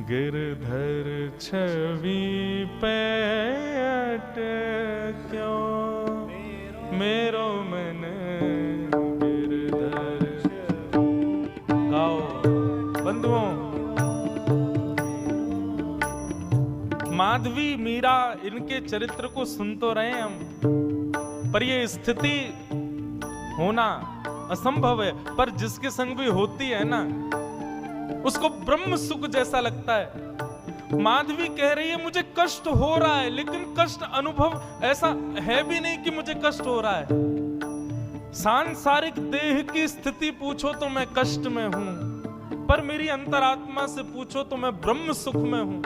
गिरधर छवि पे अटक्यो मेरो मन गिरधर। गाओ बंधुओं, माधवी मीरा इनके चरित्र को सुन तो रहे हैं हम, पर ये स्थिति होना असंभव है। पर जिसके संग भी होती है ना, उसको ब्रह्म सुख जैसा लगता है। माधवी कह रही है मुझे कष्ट हो रहा है, लेकिन कष्ट अनुभव ऐसा है भी नहीं कि मुझे कष्ट हो रहा है। सांसारिक देह की स्थिति पूछो तो मैं कष्ट में हूं, पर मेरी अंतरात्मा से पूछो तो मैं ब्रह्म सुख में हूं।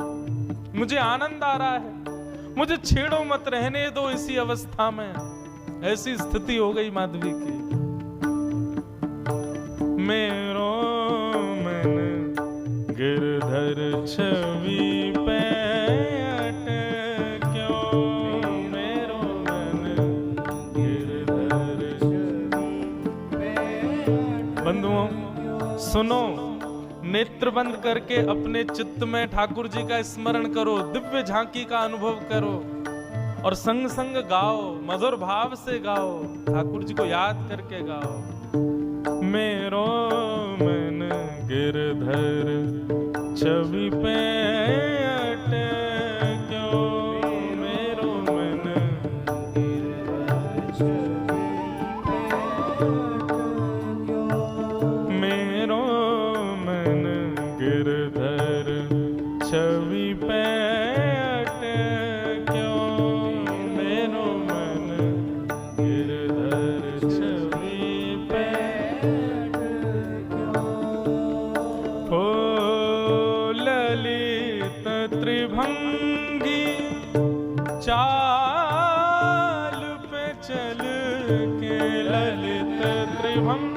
मुझे आनंद आ रहा है, मुझे छेड़ो मत, रहने दो इसी अवस्था में। ऐसी स्थिति हो गई माधवी की। मेरो मन गिरधर छवि पे अटक्यो, मेरो मन गिरधर छवि पे। बंधुओं सुनो, नेत्र बंद करके अपने चित्त में ठाकुर जी का स्मरण करो, दिव्य झांकी का अनुभव करो और संग संग गाओ, मधुर भाव से गाओ, ठाकुर जी को याद करके गाओ। मेरो मन गिरधर छवि पे अटक्यो, मेरो मन गिरधर छवि पे अटक्यो, मेरो मन गिरधर छवि पे अटक्यो, मेरो मन गिरधर छवि पे अटक्यो। ओ ललित त्रिभंगी चाल पे चल के, ललित त्रिभंगी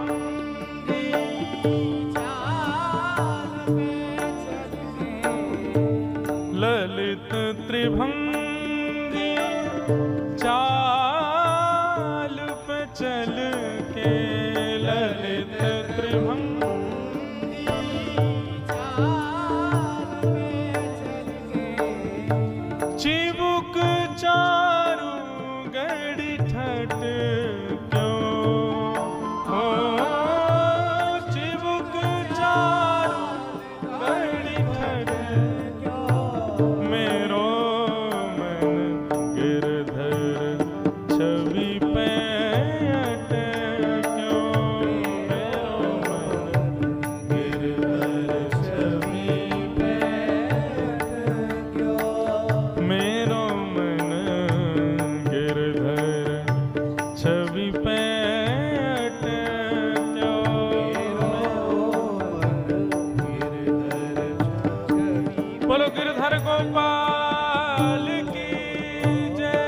ललित त्रिभंगी चाल पे चल के, ललित त्रिभंगी चाल पे चल के, चिबुक चारू गड़ी ठट क्यों, हो चिबुक चारू गड़ी ठट, मेरो मन गिरधर छवि पे अटक्यो, मेरो मन गिरधर छवि पे अटक्यो, मेरो मन गिरधर छवि पे अटक्यो, बोलो गिरधर गोपाल की जय।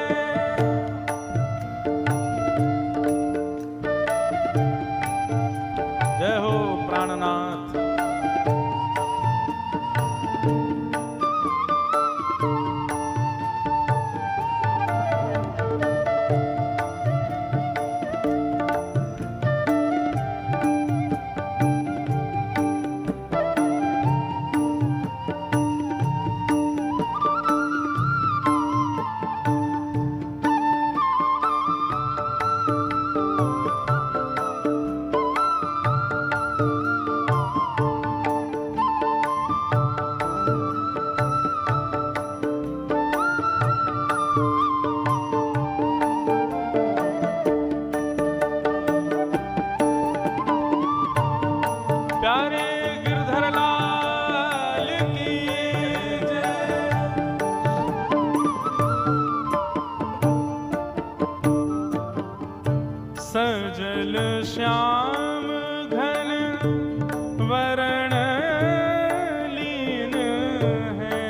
जय हो प्राणनाथ। प्यारे गिरधर लाल की जय। सजल श्याम घन वरण लीन है,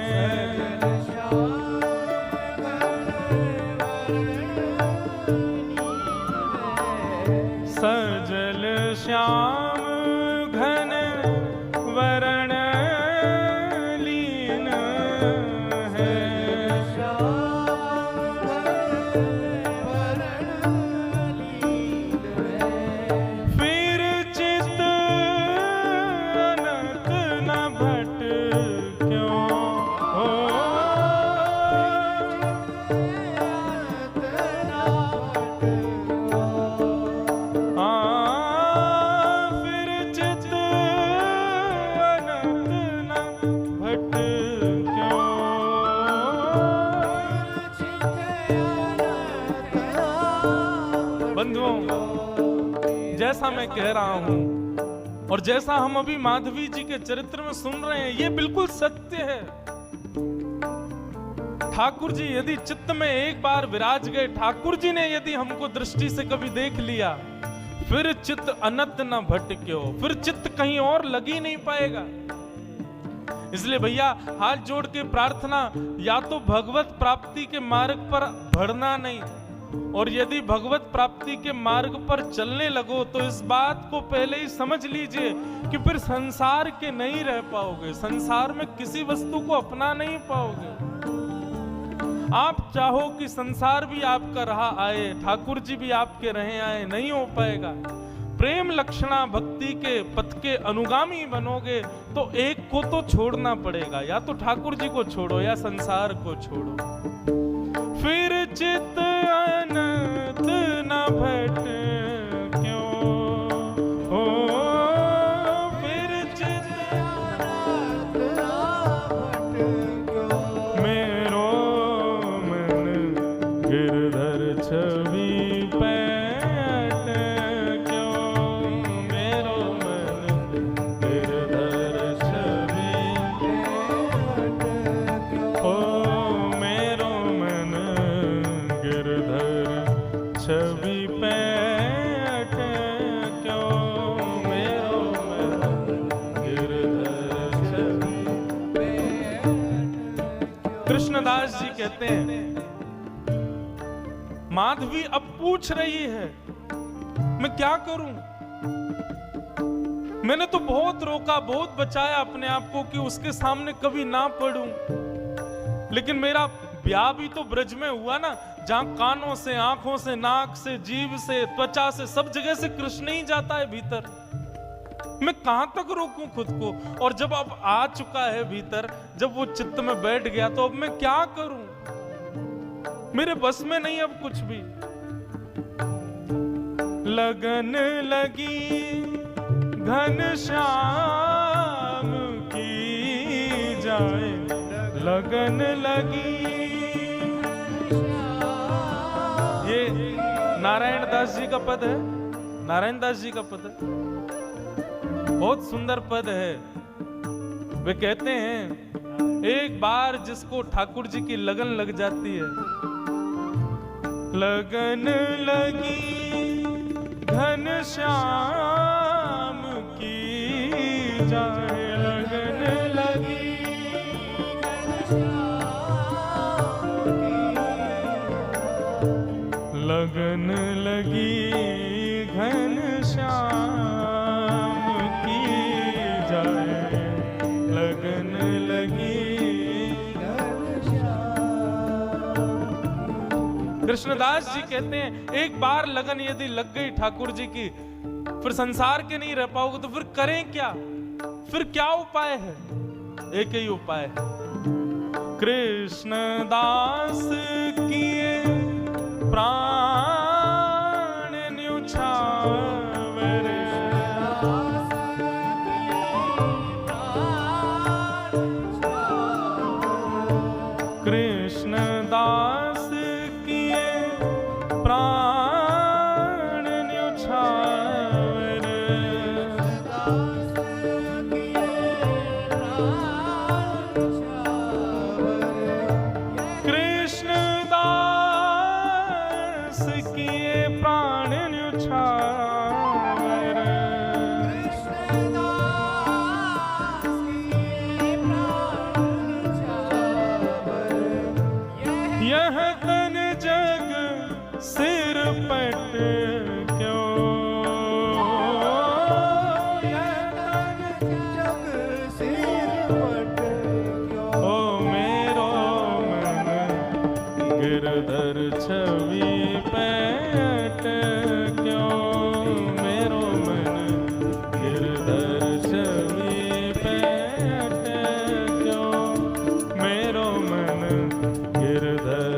सजल श्याम घन वरण लीन है, फिर चित कह रहा हूं और जैसा हम अभी माधवी जी के चरित्र में सुन रहे हैं, ये बिल्कुल सत्य है। ठाकुर जी यदि चित्त में एक बार विराज गए, ठाकुर जी ने यदि हमको दृष्टि से कभी देख लिया, फिर चित्त अनंत न भटक्यो, फिर चित्त कहीं और लग ही नहीं पाएगा। इसलिए भैया हाथ जोड़ के प्रार्थना, या तो भगवत प्राप्ति के मार्ग पर बढ़ना नहीं, और यदि भगवत प्राप्ति के मार्ग पर चलने लगो तो इस बात को पहले ही समझ लीजिए कि फिर संसार के नहीं रह पाओगे, संसार में किसी वस्तु को अपना नहीं पाओगे। आप चाहो कि संसार भी आपका रहा आए, ठाकुर जी भी आपके रहे आए, नहीं हो पाएगा। प्रेम लक्षणा भक्ति के पथ के अनुगामी बनोगे तो एक को तो छोड़ना पड़ेगा, या तो ठाकुर जी को छोड़ो या संसार को छोड़ो। फिर चित्त अनंत न भटक्यो, ओ फिर चित्त अनंत न भटक्यो, मेरो मन गिरधर छवि पैठ क्यों, मेरो मन गिरधर छवि पैठ क्यों, ओ मेरो मन गिरधर छवि पैठ क्यों, मेरो मन गिरधर छवि पैठ क्यों। कृष्णदास जी कहते हैं, माधवी अब पूछ रही है मैं क्या करूं, मैंने तो बहुत रोका, बहुत बचाया अपने आप को कि उसके सामने कभी ना पड़ूं, लेकिन मेरा ब्याह भी तो ब्रज में हुआ ना, जहां कानों से, आंखों से, नाक से, जीभ से, त्वचा से, सब जगह से कृष्ण ही जाता है भीतर। मैं कहां तक रोकूं खुद को, और जब अब आ चुका है भीतर, जब वो चित्त में बैठ गया तो अब मैं क्या करूं, मेरे बस में नहीं अब कुछ भी। लगन लगी घनश्याम की जाए, लगन लगी। ये नारायण दास जी का पद है, नारायण दास जी का पद है, बहुत सुंदर पद है। वे कहते हैं, एक बार जिसको ठाकुर जी की लगन लग जाती है, लगन लगी घनश्याम की जाए, लगन लगी लगन लगी घनश्याम की जाए, लगन लगी। कृष्णदास जी कहते हैं, एक बार लगन यदि लग गई ठाकुर जी की, फिर संसार के नहीं रह पाओगे, तो फिर करें क्या, फिर क्या उपाय है? एक ही उपाय है, कृष्णदास किए प्राण न्युछावर, कृष्णदास किए प्राण न्युछावर, कृष्णदास किए प्राण न्युछावर, यह तन जग सिर पट क्यों, यह तन जग सिर पट क्यों, ओ मेरो मन गिरधर छवि पैठ क्यों, मेरो मन गिरधर छवि पैठ क्यों, मेरो मन गिरधर